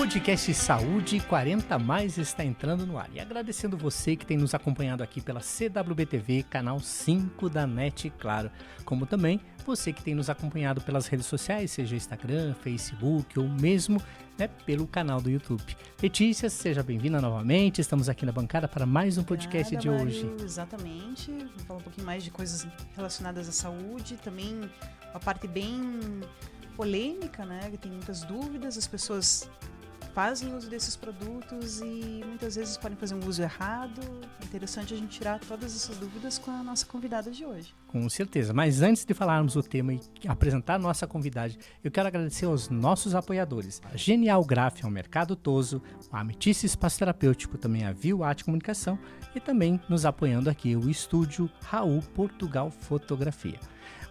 podcast Saúde 40 Mais está entrando no ar. E agradecendo você que tem nos acompanhado aqui pela CWB-TV, canal 5 da NET, claro. Como também você que tem nos acompanhado pelas redes sociais, seja Instagram, Facebook ou mesmo pelo canal do YouTube. Letícia, seja bem-vinda novamente. Estamos aqui na bancada para mais um podcast de Mário, hoje. Exatamente. Vamos falar um pouquinho mais de coisas relacionadas à saúde. Também uma parte bem polêmica, né? Que tem muitas dúvidas. As pessoas fazem uso desses produtos e muitas vezes podem fazer um uso errado. É interessante a gente tirar todas essas dúvidas com a nossa convidada de hoje. Com certeza, mas antes de falarmos o tema e apresentar a nossa convidada, eu quero agradecer aos nossos apoiadores, a Genial Graf ao Mercado Toso, a Ametista Espaço Terapêutico, também a Viuat Comunicação e também nos apoiando aqui o Estúdio Raul Portugal Fotografia.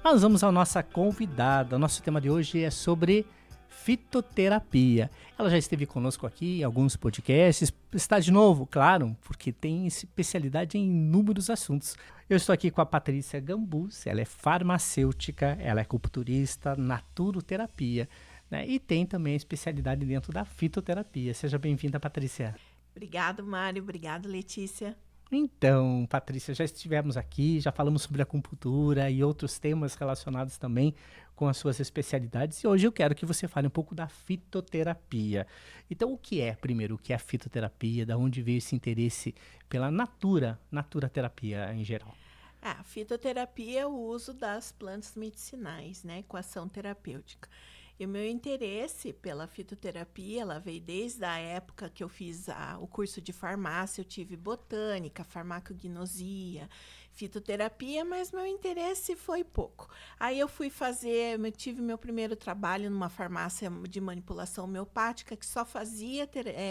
Mas vamos à nossa convidada. O nosso tema de hoje é sobre fitoterapia. Ela já esteve conosco aqui em alguns podcasts, está de novo, claro, porque tem especialidade em inúmeros assuntos. Eu estou aqui com a Patrícia Gambus, ela é farmacêutica, ela é acupunturista, naturoterapia, né? E tem também especialidade dentro da fitoterapia. Seja bem-vinda, Patrícia. Obrigado, Mário. Obrigado, Letícia. Então, Patrícia, já estivemos aqui, já falamos sobre acupuntura e outros temas relacionados também com as suas especialidades. E hoje eu quero que você fale um pouco da fitoterapia. Então, o que é, primeiro, o que é a fitoterapia? Da onde veio esse interesse pela naturoterapia em geral? A fitoterapia é o uso das plantas medicinais, né, com ação terapêutica. E o meu interesse pela fitoterapia, ela veio desde a época que eu fiz o curso de farmácia. Eu tive botânica, farmacognosia, fitoterapia, mas meu interesse foi pouco. Aí eu tive meu primeiro trabalho numa farmácia de manipulação homeopática, que só fazia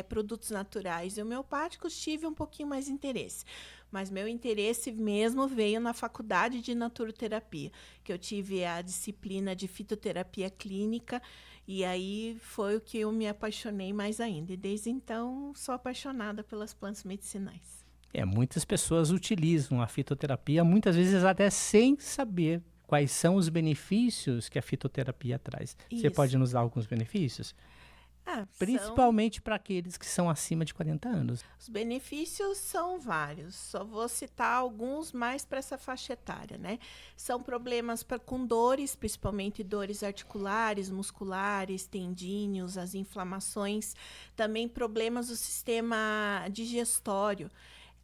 produtos naturais e homeopáticos. Tive um pouquinho mais de interesse. Mas meu interesse mesmo veio na faculdade de naturoterapia, que eu tive a disciplina de fitoterapia clínica, e aí foi o que eu me apaixonei mais ainda. E desde então sou apaixonada pelas plantas medicinais. Muitas pessoas utilizam a fitoterapia, muitas vezes até sem saber quais são os benefícios que a fitoterapia traz. Isso. Você pode nos dar alguns benefícios? Principalmente para aqueles que são acima de 40 anos. Os benefícios são vários, só vou citar alguns mais para essa faixa etária, né? São problemas com dores, principalmente dores articulares, musculares, tendíneos, as inflamações, também problemas do sistema digestório.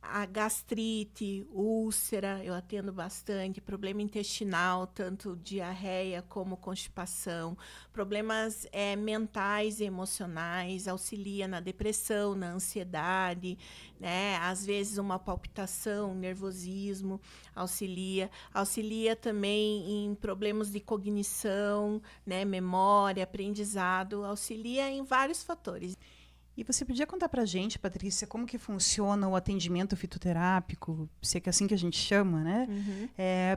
A gastrite, úlcera, eu atendo bastante, problema intestinal, tanto diarreia como constipação, problemas mentais e emocionais, auxilia na depressão, na ansiedade, né? Às vezes uma palpitação, nervosismo, auxilia também em problemas de cognição, né? Memória, aprendizado, auxilia em vários fatores. E você podia contar pra gente, Patrícia, como que funciona o atendimento fitoterápico, se é que assim que a gente chama, né? Uhum.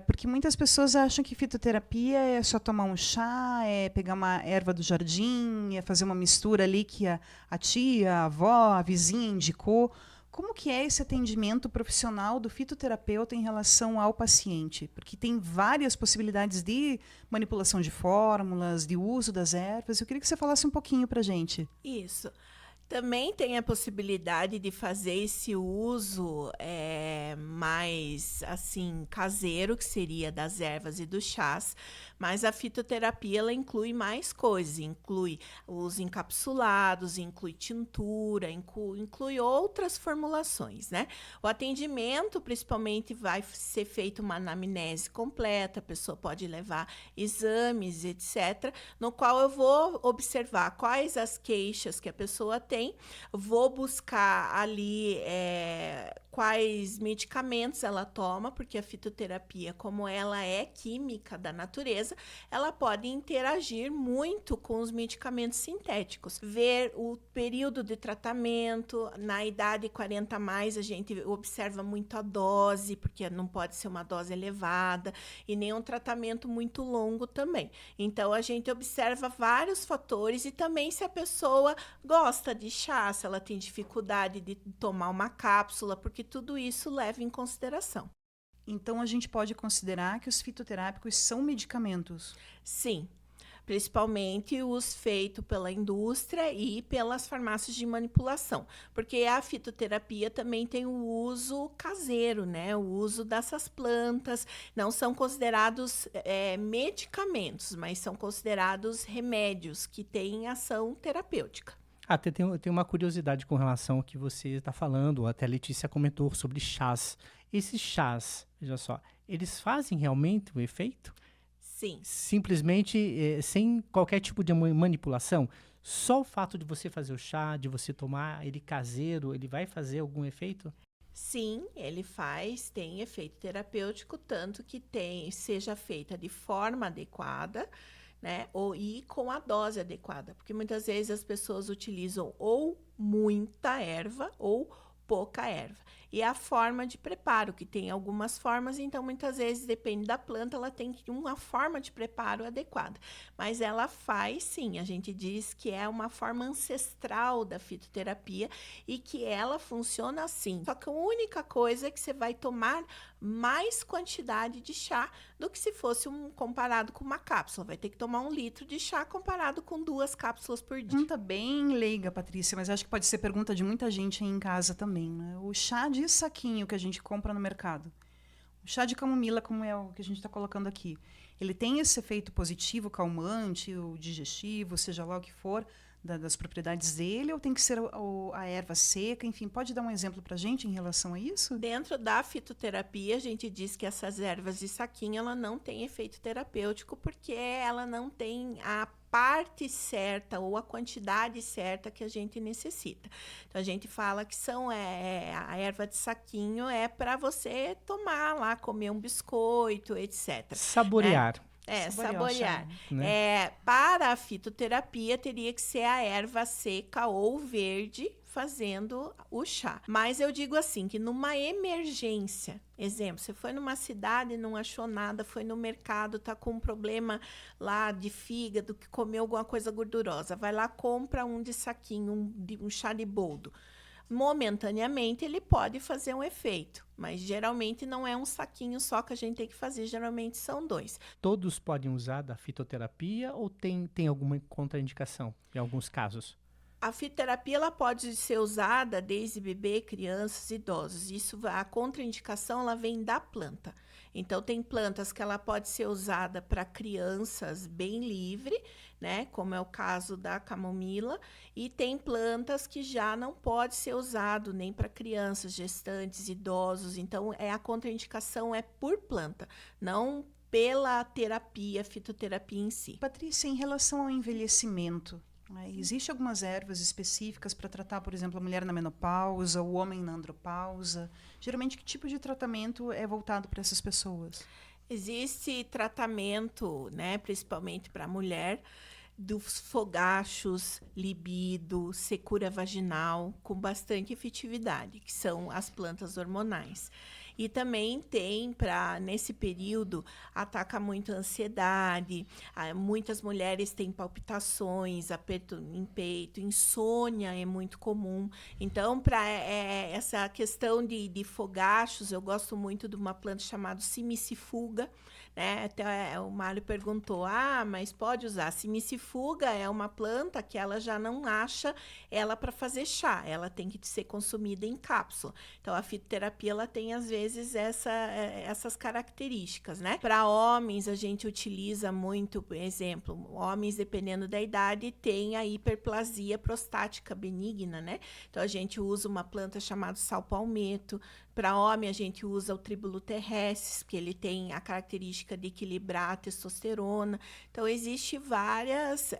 Porque muitas pessoas acham que fitoterapia é só tomar um chá, é pegar uma erva do jardim, é fazer uma mistura ali que a tia, a avó, a vizinha indicou. Como que é esse atendimento profissional do fitoterapeuta em relação ao paciente? Porque tem várias possibilidades de manipulação de fórmulas, de uso das ervas. Eu queria que você falasse um pouquinho pra gente. Isso. Também tem a possibilidade de fazer esse uso mais assim caseiro, que seria das ervas e dos chás, mas a fitoterapia ela inclui mais coisas, inclui os encapsulados, inclui tintura, inclui outras formulações, né? O atendimento, principalmente, vai ser feito uma anamnese completa, a pessoa pode levar exames, etc., no qual eu vou observar quais as queixas que a pessoa tem, vou buscar ali quais medicamentos ela toma, porque a fitoterapia, como ela é química da natureza, ela pode interagir muito com os medicamentos sintéticos. Ver o período de tratamento, na idade 40 a mais, a gente observa muito a dose, porque não pode ser uma dose elevada, e nem um tratamento muito longo também. Então, a gente observa vários fatores, e também se a pessoa gosta de chá, se ela tem dificuldade de tomar uma cápsula, porque tudo isso leva em consideração. Então, a gente pode considerar que os fitoterápicos são medicamentos? Sim. principalmente os feitos pela indústria e pelas farmácias de manipulação, porque a fitoterapia também tem o uso caseiro, né? O uso dessas plantas, não são considerados medicamentos, mas são considerados remédios que têm ação terapêutica. Tem uma curiosidade com relação ao que você está falando, até a Letícia comentou sobre chás. Esses chás, veja só, eles fazem realmente o efeito? Sim. Simplesmente sem qualquer tipo de manipulação? Só o fato de você fazer o chá, de você tomar ele caseiro, ele vai fazer algum efeito? Sim, ele tem efeito terapêutico, tanto que seja feita de forma adequada, né? E com a dose adequada, porque muitas vezes as pessoas utilizam ou muita erva ou pouca erva. E a forma de preparo, que tem algumas formas, então muitas vezes, depende da planta, ela tem uma forma de preparo adequada. Mas ela faz, sim, a gente diz que é uma forma ancestral da fitoterapia e que ela funciona assim. Só que a única coisa é que você vai tomar mais quantidade de chá do que se fosse comparado com uma cápsula. Vai ter que tomar 1 litro de chá comparado com 2 cápsulas por dia. Pergunta bem leiga, Patrícia, mas acho que pode ser pergunta de muita gente aí em casa também, né? O chá de saquinho que a gente compra no mercado, o chá de camomila, como é o que a gente está colocando aqui, ele tem esse efeito positivo, calmante, o digestivo, seja lá o que for, das propriedades dele, ou tem que ser a erva seca? Enfim, pode dar um exemplo para a gente em relação a isso? Dentro da fitoterapia, a gente diz que essas ervas de saquinho, ela não tem efeito terapêutico, porque ela não tem a parte certa ou a quantidade certa que a gente necessita. Então, a gente fala que a erva de saquinho é para você tomar lá, comer um biscoito, etc. Saborear. Saborear. Né? Para a fitoterapia, teria que ser a erva seca ou verde fazendo o chá. Mas eu digo assim, que numa emergência, exemplo, você foi numa cidade, não achou nada, foi no mercado, tá com um problema lá de fígado, que comeu alguma coisa gordurosa, vai lá, compra um de saquinho, um chá de boldo. Momentaneamente, ele pode fazer um efeito, mas geralmente não é um saquinho só que a gente tem que fazer, geralmente são 2. Todos podem usar da fitoterapia ou tem alguma contraindicação em alguns casos? A fitoterapia ela pode ser usada desde bebê, crianças, idosos. A contraindicação ela vem da planta. Então, tem plantas que ela pode ser usada para crianças bem livre, né? Como é o caso da camomila. E tem plantas que já não pode ser usado nem para crianças, gestantes, idosos. Então, a contraindicação é por planta, não pela fitoterapia em si. Patrícia, em relação ao envelhecimento, existe algumas ervas específicas para tratar, por exemplo, a mulher na menopausa, o homem na andropausa? Geralmente, que tipo de tratamento é voltado para essas pessoas? Existe tratamento, né, principalmente para a mulher, dos fogachos, libido, secura vaginal, com bastante efetividade, que são as plantas hormonais. E também tem, nesse período, ataca muito a ansiedade, muitas mulheres têm palpitações, aperto em peito, insônia é muito comum. Então, para essa questão de fogachos, eu gosto muito de uma planta chamada simicifuga, né? Até o Mário perguntou, mas pode usar? Simicifuga é uma planta que ela já não acha ela para fazer chá, ela tem que ser consumida em cápsula. Então, a fitoterapia ela tem, às vezes, essas características, né? Para homens, a gente utiliza muito, por exemplo, homens, dependendo da idade, tem a hiperplasia prostática benigna, né? Então, a gente usa uma planta chamada sal-palmeto. Para homem, a gente usa o Tribulus terrestris, porque ele tem a característica de equilibrar a testosterona. Então, existe várias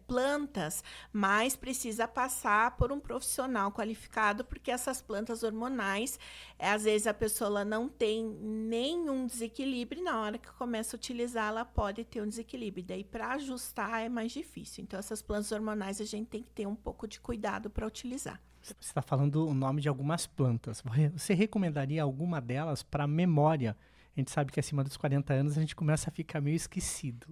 plantas, mas precisa passar por um profissional qualificado, porque essas plantas hormonais, às vezes a pessoa ela não tem nenhum desequilíbrio, e na hora que começa a utilizar, ela pode ter um desequilíbrio. Daí, para ajustar, é mais difícil. Então, essas plantas hormonais, a gente tem que ter um pouco de cuidado para utilizar. Você está falando o nome de algumas plantas. Você recomendaria alguma delas para memória? A gente sabe que acima dos 40 anos a gente começa a ficar meio esquecido.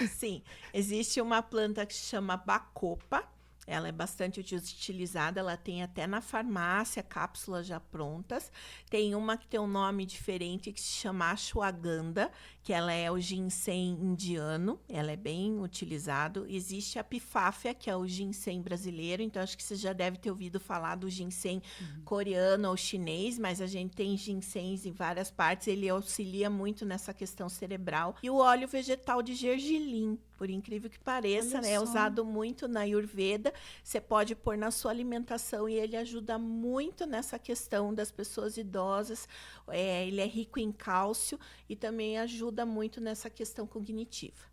Sim, existe uma planta que se chama bacopa. Ela é bastante utilizada, ela tem até na farmácia cápsulas já prontas. Tem uma que tem um nome diferente que se chama ashwagandha, que ela é o ginseng indiano, ela é bem utilizado. Existe a pifáfia, que é o ginseng brasileiro, então acho que você já deve ter ouvido falar do ginseng coreano ou chinês, mas a gente tem ginsengs em várias partes, ele auxilia muito nessa questão cerebral. E o óleo vegetal de gergelim, por incrível que pareça, né, é usado muito na Ayurveda. Você pode pôr na sua alimentação e ele ajuda muito nessa questão das pessoas idosas. Ele é rico em cálcio e também ajuda muito nessa questão cognitiva.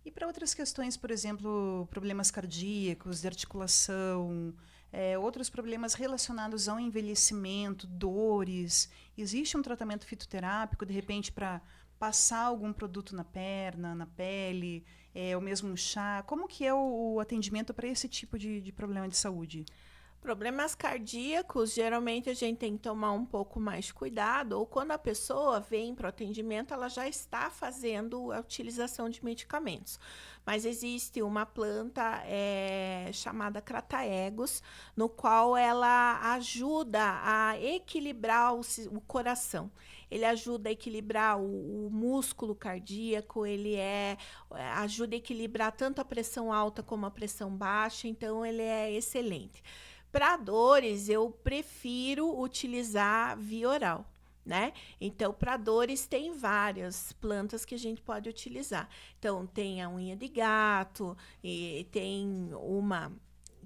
E para outras questões, por exemplo, problemas cardíacos, de articulação, outros problemas relacionados ao envelhecimento, dores, existe um tratamento fitoterápico, de repente, para passar algum produto na perna, na pele, ou mesmo um chá? Como que é o atendimento para esse tipo de problema de saúde? Problemas cardíacos, geralmente a gente tem que tomar um pouco mais de cuidado, ou quando a pessoa vem para o atendimento, ela já está fazendo a utilização de medicamentos. Mas existe uma planta chamada Crataegus, no qual ela ajuda a equilibrar o coração. Ele ajuda a equilibrar o músculo cardíaco, ele ajuda a equilibrar tanto a pressão alta como a pressão baixa, então ele é excelente. Para dores, eu prefiro utilizar via oral, né? Então, para dores, tem várias plantas que a gente pode utilizar. Então, tem a unha de gato, e tem uma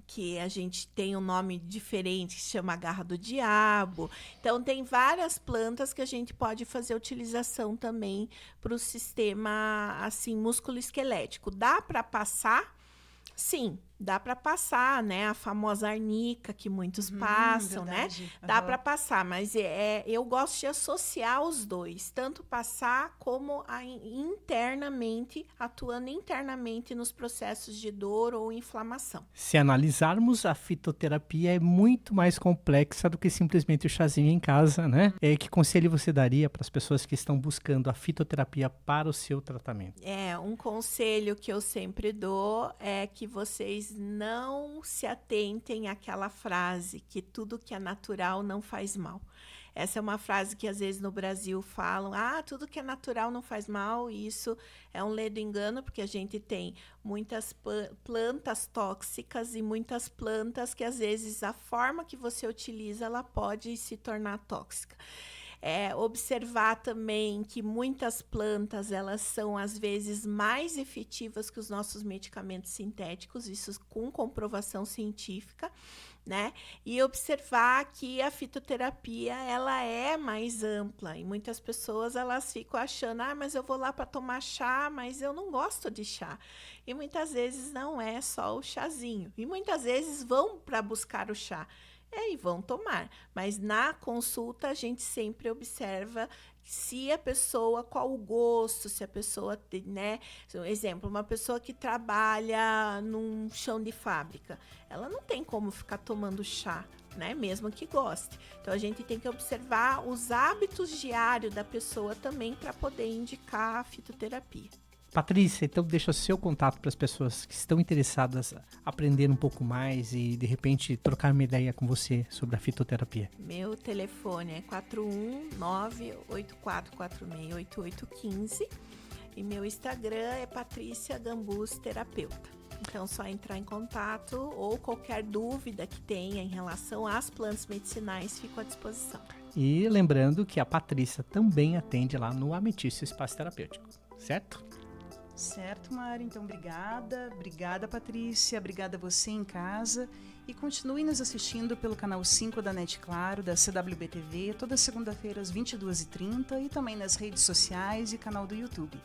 que a gente tem um nome diferente, que se chama garra do diabo. Então, tem várias plantas que a gente pode fazer utilização também para o sistema, assim, músculo-esquelético. Dá para passar? Sim, dá para passar, né? A famosa arnica que muitos passam, verdade. né? Dá para passar, mas eu gosto de associar os dois, tanto passar como internamente, atuando internamente nos processos de dor ou inflamação. Se analisarmos, a fitoterapia é muito mais complexa do que simplesmente o chazinho em casa, né? Que conselho você daria para as pessoas que estão buscando a fitoterapia para o seu tratamento? Um conselho que eu sempre dou é que vocês não se atentem àquela frase que tudo que é natural não faz mal. Essa é uma frase que às vezes no Brasil falam, tudo que é natural não faz mal, e isso é um ledo engano, porque a gente tem muitas plantas tóxicas e muitas plantas que às vezes a forma que você utiliza, ela pode se tornar tóxica. Observar também que muitas plantas, elas são às vezes mais efetivas que os nossos medicamentos sintéticos, isso com comprovação científica, né? E observar que a fitoterapia, ela é mais ampla, e muitas pessoas, elas ficam achando, mas eu vou lá para tomar chá, mas eu não gosto de chá. E muitas vezes não é só o chazinho, e muitas vezes vão para buscar o chá, e vão tomar. Mas na consulta a gente sempre observa se a pessoa, qual o gosto, se a pessoa, né? Exemplo, uma pessoa que trabalha num chão de fábrica, ela não tem como ficar tomando chá, né? Mesmo que goste. Então a gente tem que observar os hábitos diários da pessoa também para poder indicar a fitoterapia. Patrícia, então deixa o seu contato para as pessoas que estão interessadas em aprender um pouco mais e, de repente, trocar uma ideia com você sobre a fitoterapia. Meu telefone é 419-8446-8815 e meu Instagram é Patrícia Gambus Terapeuta. Então, só entrar em contato ou qualquer dúvida que tenha em relação às plantas medicinais, fico à disposição. E lembrando que a Patrícia também atende lá no Ametista Espaço Terapêutico, certo? Certo, Mari. Então, obrigada. Obrigada, Patrícia. Obrigada a você em casa. E continue nos assistindo pelo canal 5 da NET Claro, da CWB-TV, toda segunda-feira às 22h30 e também nas redes sociais e canal do YouTube.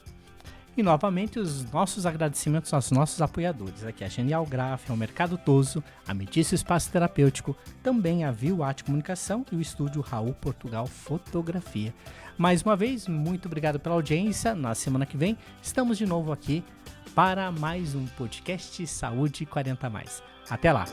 E novamente os nossos agradecimentos aos nossos apoiadores, aqui a Genial Graf, ao Mercado Toso, a Ametista Espaço Terapêutico, também a Viu Arte Comunicação e o estúdio Raul Portugal Fotografia. Mais uma vez, muito obrigado pela audiência. Na semana que vem, estamos de novo aqui para mais um podcast Saúde 40+. Até lá!